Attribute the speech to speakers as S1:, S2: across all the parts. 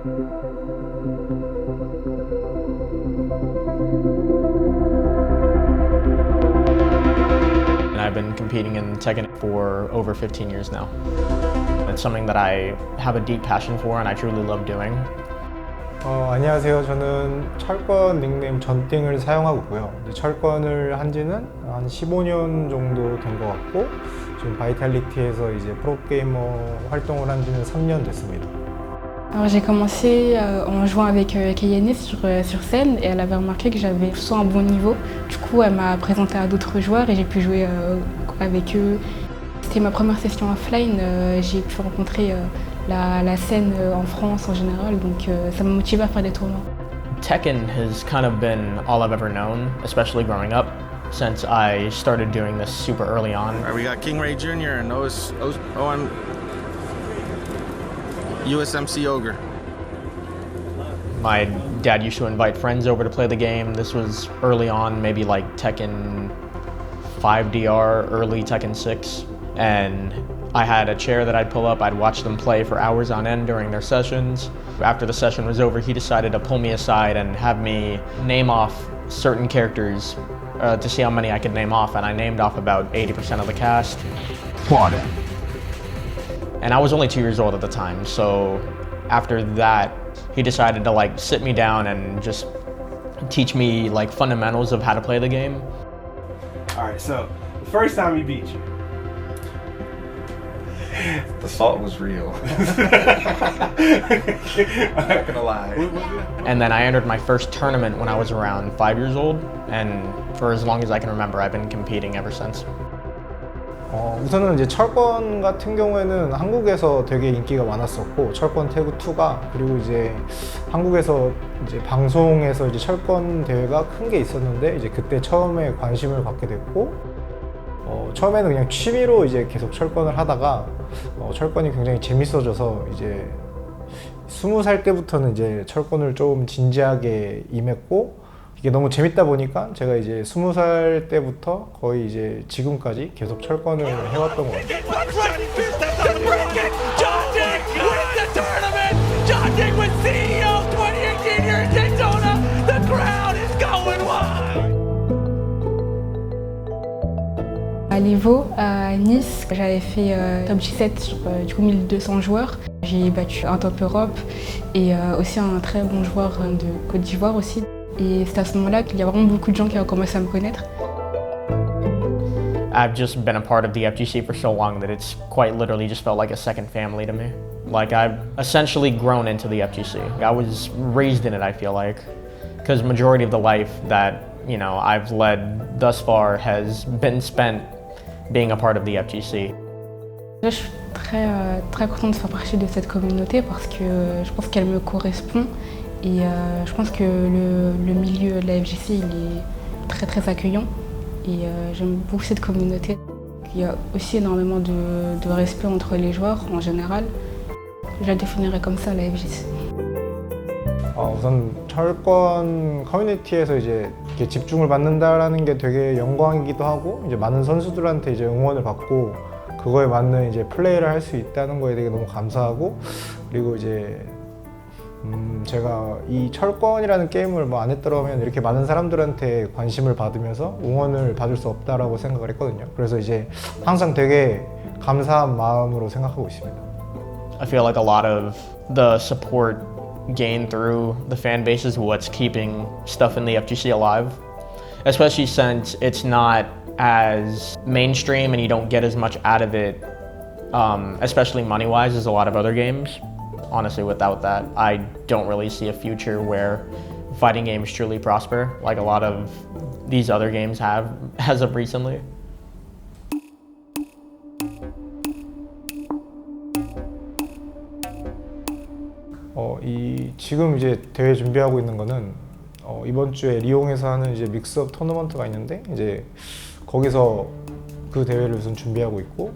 S1: And I've been competing in Tekken for over 15 years now. It's something that I have a deep passion for and I truly love doing.
S2: 안녕하세요. 저는 철권 닉네임 전띵을 사용하고 있고요. 철권을 한 지는 한 15년 정도 된 것 같고 지금 바이탈리티에서 이제 프로게이머 활동을 한 지는 3년 됐습니다.
S3: Alors j'ai commencé en jouant avec Kayanis sur scène et elle avait remarqué que j'avais plutôt un bon niveau. Du coup elle m'a présenté à d'autres joueurs et j'ai pu jouer avec eux. C'était ma première session offline, j'ai pu rencontrer la scène en France en général, donc ça m'a motivé à faire des tournois.
S1: Tekken has kind of been all I've ever known, especially growing up, since I started doing this super early on.
S4: All right, we got King Ray Jr. and Owen USMC Ogre.
S1: My dad used to invite friends over to play the game. This was early on, maybe like Tekken 5DR, early Tekken 6. And I had a chair that I'd pull up, I'd watch them play for hours on end during their sessions. After the session was over, he decided to pull me aside and have me name off certain characters to see how many I could name off, and I named off about 80% of the cast.
S5: Plotted.
S1: And I was only 2 years old at the time, so after that, he decided to like sit me down and just teach me like fundamentals of how to play the game.
S6: All right, so the first time he beat you.
S5: The salt was real. I'm not gonna lie.
S1: And then I entered my first tournament when I was around 5 years old, and for as long as I can remember, I've been competing ever since.
S2: 우선은 이제 철권 같은 경우에는 한국에서 되게 인기가 많았었고 철권 태그 2가 그리고 이제 한국에서 이제 방송에서 이제 철권 대회가 큰 게 있었는데 이제 그때 처음에 관심을 갖게 됐고 처음에는 그냥 취미로 이제 계속 철권을 하다가 철권이 굉장히 재밌어져서 이제 20살 때부터는 이제 철권을 좀 진지하게 임했고 이게 너무 재밌다 보니까 제가 이제 20살 때부터 거의 이제 지금까지 계속 철권을 해왔던 것 같아요.
S3: À l'Evo, à Nice, j'avais fait top 17 sur du coup 1200 joueurs. J'ai battu un top Europe et aussi un très bon joueur de Côte d'Ivoire aussi. Et c'est à ce moment-là qu'il y a vraiment beaucoup de gens qui ont commencé à me connaître.
S1: I've just been a part of the FGC for so long that it's quite literally just felt like a second family to me. Like I've essentially grown into the FGC. I was raised in it, I feel like, because majority of the life that I've led thus far has been spent being a part of the FGC.
S3: Je suis très contente de faire partie de cette communauté parce que je pense qu'elle me correspond et je pense que le milieu de la FGC il est très très accueillant et j'aime beaucoup cette communauté. Il y a aussi énormément de respect entre les joueurs en général. Je la définirais comme ça, la FGC.
S2: 우선 철권 커뮤니티에서 이제 이렇게 집중을 받는다라는 게 되게 영광이기도 하고 이제 많은 선수들한테 이제 응원을 받고 그거에 맞는 이제 플레이를 할 수 있다는 거에 되게 너무 감사하고 그리고 이제 제가 이 철권이라는 게임을 뭐 안 했더라면 이렇게 많은 사람들한테 관심을 받으면서 응원을 받을 수 없다라고 생각을 했거든요. 그래서 이제 항상 되게 감사한 마음으로 생각하고 있습니다.
S1: I feel like a lot of the support gained through the fan base is what's keeping stuff in the FGC alive, especially since it's not as mainstream and you don't get as much out of it, especially money-wise, as a lot of other games. Honestly, without that, I don't really see a future where fighting games truly prosper like a lot of these other games have as of recently.
S2: 지금 이제 대회 준비하고 있는 거는 이번 주에 리옹에서 하는 이제 믹스업 토너먼트가 있는데 이제 거기서 그 대회를 우선 준비하고 있고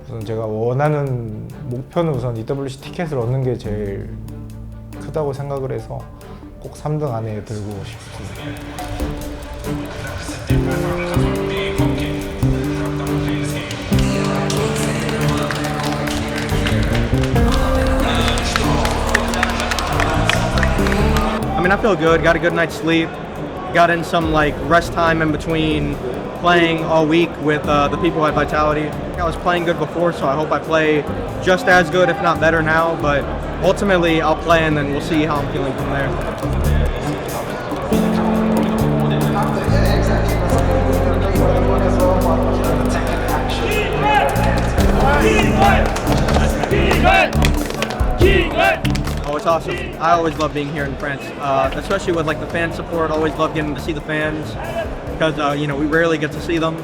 S2: 우선 제가 원하는 목표는 우선 EWC 티켓을 얻는 게 제일 크다고 생각을 해서 꼭 3등 안에 들고 싶습니다.
S1: I feel good. Got a good night's sleep. Got in some like rest time in between playing all week with the people at Vitality. I was playing good before, so I hope I play just as good, if not better now. But ultimately, I'll play and then we'll see how I'm feeling from there. Oh, it's awesome. I always love being here in France, especially with like the fan support. Always love getting to see the fans because you know, we rarely get to see them.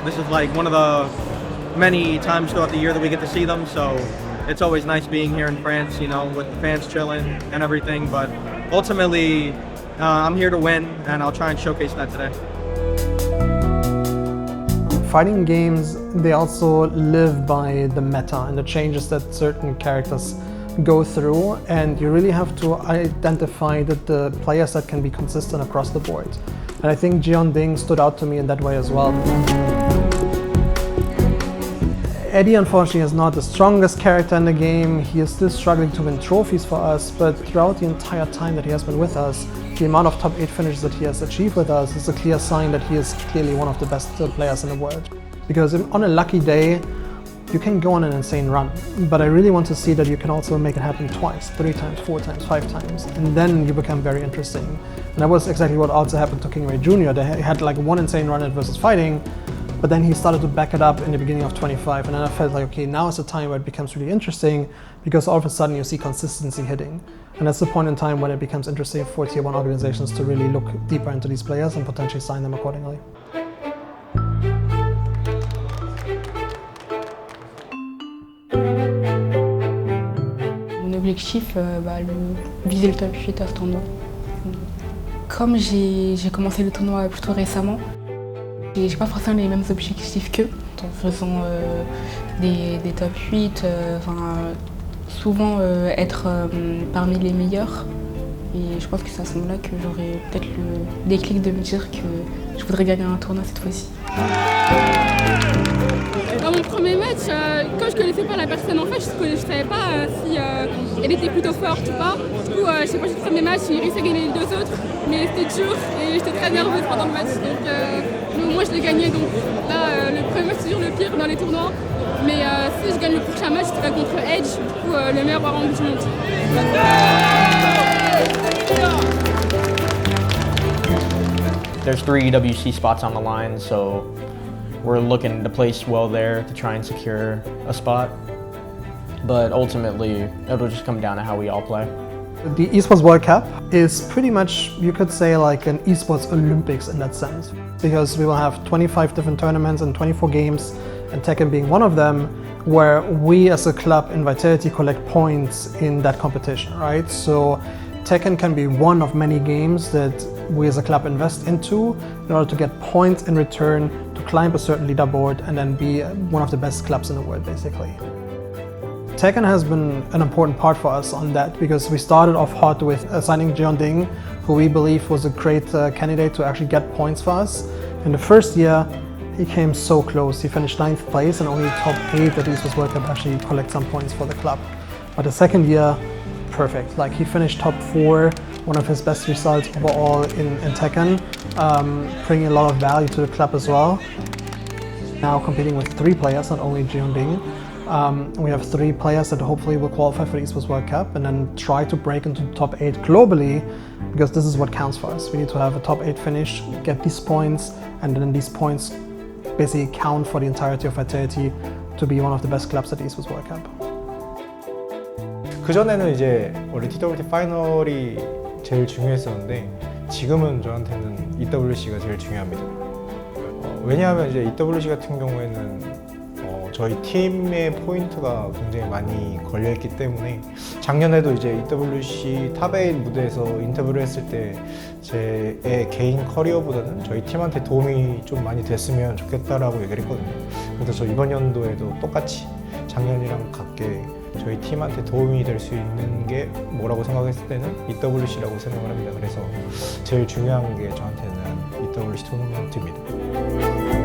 S1: This is like one of the many times throughout the year that we get to see them, so it's always nice being here in France, you know, with the fans chilling and everything. But ultimately, I'm here to win, and I'll try and showcase that today.
S7: Fighting games, they also live by the meta and the changes that certain characters go through, and you really have to identify the players that can be consistent across the board. And I think Jeondding stood out to me in that way as well. Eddie unfortunately is not the strongest character in the game. He is still struggling to win trophies for us, but throughout the entire time that he has been with us, the amount of top 8 finishes that he has achieved with us is a clear sign that he is clearly one of the best players in the world. Because on a lucky day, you can go on an insane run, but I really want to see that you can also make it happen twice, 3 times, 4 times, 5 times, and then you become very interesting. And that was exactly what also happened to King Ray Jr. They had like one insane run at Versus Fighting, but then he started to back it up in the beginning of 25, and then I felt like, okay, now is the time where it becomes really interesting, because all of a sudden you see consistency hitting. And that's the point in time when it becomes interesting for Tier 1 organizations to really look deeper into these players and potentially sign them accordingly.
S3: Mon objectif, viser le top 8 à ce tournoi. Comme j'ai commencé le tournoi plutôt récemment, j'ai pas forcément les mêmes objectifs qu'eux, en faisant des top 8, souvent être parmi les meilleurs. Et je pense que c'est à ce moment-là que j'aurai peut-être le déclic de me dire que je voudrais gagner un tournoi cette fois-ci.
S8: Dans mon premier match, quand je connaissais pas la personne en fait, je savais pas si elle était plutôt forte ou pas. Du coup, je sais pas, le premier match, j'ai réussi à gagner les 2 autres, mais c'était dur et j'étais très nerveuse pendant le match. Donc moi je l'ai gagné, donc là le premier match c'est toujours le pire dans les tournois. Mais si je gagne le prochain match, je serai contre Edge, du coup le meilleur round du monde.
S1: There's 3 EWC spots on the line, so we're looking to place well there to try and secure a spot. But ultimately, it'll just come down to how we all play.
S7: The Esports World Cup is pretty much, you could say, like an Esports Olympics in that sense, because we will have 25 different tournaments and 24 games, and Tekken being one of them, where we as a club in Vitality collect points in that competition, right? So Tekken can be one of many games that we as a club invest into in order to get points in return to climb a certain leaderboard and then be one of the best clubs in the world, basically. Tekken has been an important part for us on that, because we started off hot with signing Jeondding, who we believe was a great candidate to actually get points for us. In the first year, he came so close. He finished 9th place and only top 8 at Esports World Cup actually collect some points for the club. But the second year, perfect. Like, he finished top 4, one of his best results overall in Tekken, bringing a lot of value to the club as well. Now competing with 3 players, not only Jeondding. We have 3 players that hopefully will qualify for the Esports World Cup and then try to break into the top 8 globally, because this is what counts for us. We need to have a top 8 finish, get these points, and then these points basically count for the entirety of Vitality to be one of the best clubs at the Esports World Cup.
S2: 그전에는 이제 원래 TWT 파이널이 제일 중요했었는데 지금은 저한테는 EWC가 제일 중요합니다. 왜냐하면 이제 EWC 같은 경우에는 저희 팀의 포인트가 굉장히 많이 걸려있기 때문에 작년에도 이제 EWC 탑8 무대에서 인터뷰를 했을 때 제 개인 커리어보다는 저희 팀한테 도움이 좀 많이 됐으면 좋겠다라고 얘기를 했거든요. 그래서 저 이번 연도에도 똑같이 작년이랑 같게 저희 팀한테 도움이 될 수 있는 게 뭐라고 생각했을 때는 EWC라고 생각을 합니다. 그래서 제일 중요한 게 저한테는 EWC 토너먼트입니다.